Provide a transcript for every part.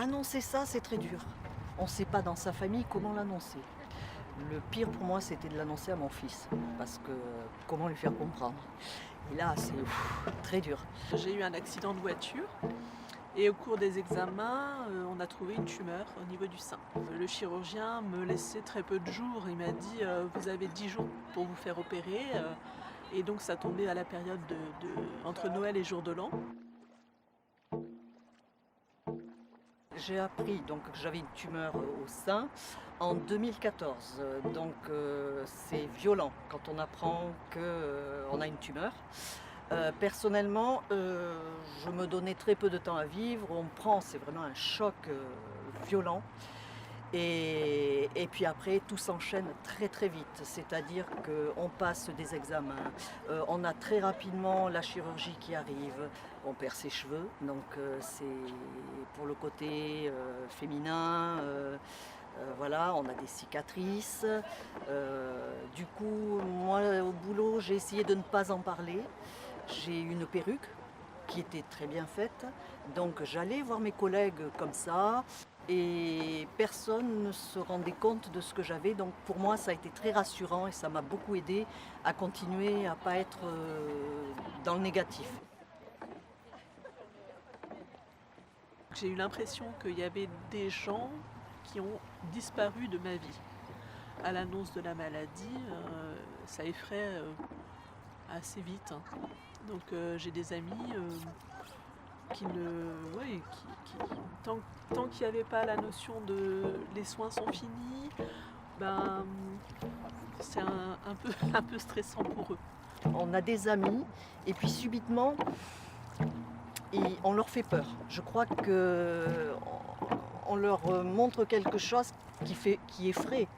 Annoncer ça, c'est très dur. On ne sait pas dans sa famille comment l'annoncer. Le pire pour moi, c'était de l'annoncer à mon fils, parce que comment lui faire comprendre? Et là, c'est très dur. J'ai eu un accident de voiture et au cours des examens, on a trouvé une tumeur au niveau du sein. Le chirurgien me laissait très peu de jours. Il m'a dit vous avez 10 jours pour vous faire opérer. Et donc ça tombait à la période entre Noël et Jour de l'An. J'ai appris donc, que j'avais une tumeur au sein en 2014. Donc c'est violent quand on apprend qu'on a une tumeur. Personnellement, je me donnais très peu de temps à vivre. C'est vraiment un choc violent. Et puis après, tout s'enchaîne très très vite. C'est-à-dire qu'on passe des examens, on a très rapidement la chirurgie qui arrive, on perd ses cheveux, donc c'est pour le côté féminin. Voilà, on a des cicatrices. Du coup, moi au boulot, j'ai essayé de ne pas en parler. J'ai une perruque qui était très bien faite, donc j'allais voir mes collègues comme ça. Et personne ne se rendait compte de ce que j'avais. Donc pour moi, ça a été très rassurant et ça m'a beaucoup aidé à continuer à ne pas être dans le négatif. J'ai eu l'impression qu'il y avait des gens qui ont disparu de ma vie. À l'annonce de la maladie, ça effraie assez vite. Donc j'ai des amis qui ne... Ouais, tant qu'il n'y avait pas la notion de les soins sont finis, ben, c'est un peu stressant pour eux. On a des amis et puis subitement, on leur fait peur. Je crois qu'on leur montre quelque chose qui effraie.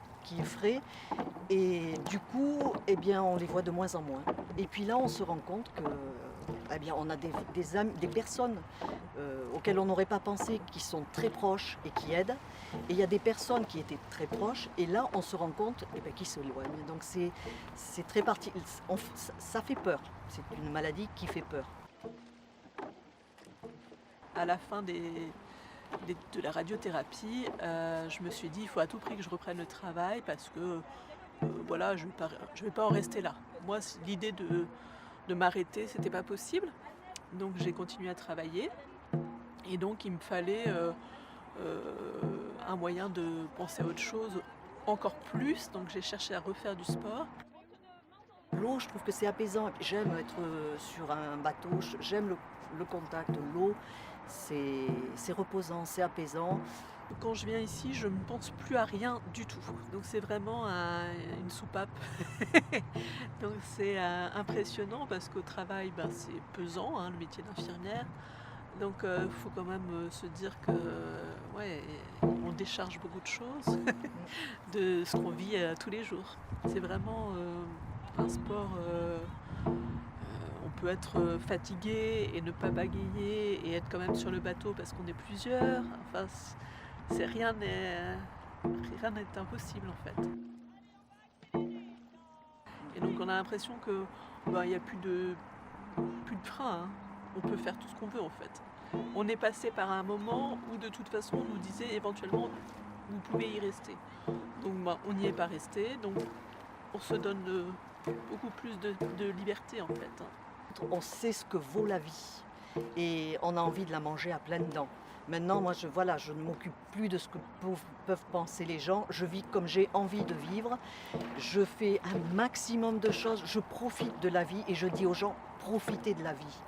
Et du coup, eh bien, on les voit de moins en moins. Et puis là, on se rend compte que, eh bien, on a des amis, des personnes auxquelles on n'aurait pas pensé, qui sont très proches et qui aident. Et il y a des personnes qui étaient très proches, et là, on se rend compte eh bien, qu'ils s'éloignent. Donc c'est très ça fait peur. C'est une maladie qui fait peur. À la fin de la radiothérapie, je me suis dit il faut à tout prix que je reprenne le travail parce que voilà, je vais pas en rester là. Moi, l'idée de m'arrêter, c'était pas possible. Donc j'ai continué à travailler et donc il me fallait un moyen de penser à autre chose encore plus. Donc j'ai cherché à refaire du sport. L'eau, je trouve que c'est apaisant. J'aime être sur un bateau, j'aime le contact, l'eau, c'est reposant, c'est apaisant. Quand je viens ici, je ne pense plus à rien du tout. Donc c'est vraiment une soupape. Donc c'est impressionnant parce qu'au travail, ben, c'est pesant, hein, le métier d'infirmière. Donc il faut quand même se dire que ouais, on décharge beaucoup de choses de ce qu'on vit tous les jours. C'est vraiment un sport. On peut être fatigué et ne pas bagayer et être quand même sur le bateau parce qu'on est plusieurs. Enfin, rien n'est impossible en fait. Et donc on a l'impression que il n'y a plus de frein. Hein. On peut faire tout ce qu'on veut en fait. On est passé par un moment où de toute façon on nous disait éventuellement vous pouvez y rester. Donc on n'y est pas resté, donc on se donne beaucoup plus de liberté en fait. On sait ce que vaut la vie et on a envie de la manger à pleines dents. Maintenant, moi, je ne m'occupe plus de ce que peuvent penser les gens. Je vis comme j'ai envie de vivre. Je fais un maximum de choses. Je profite de la vie et je dis aux gens, profitez de la vie.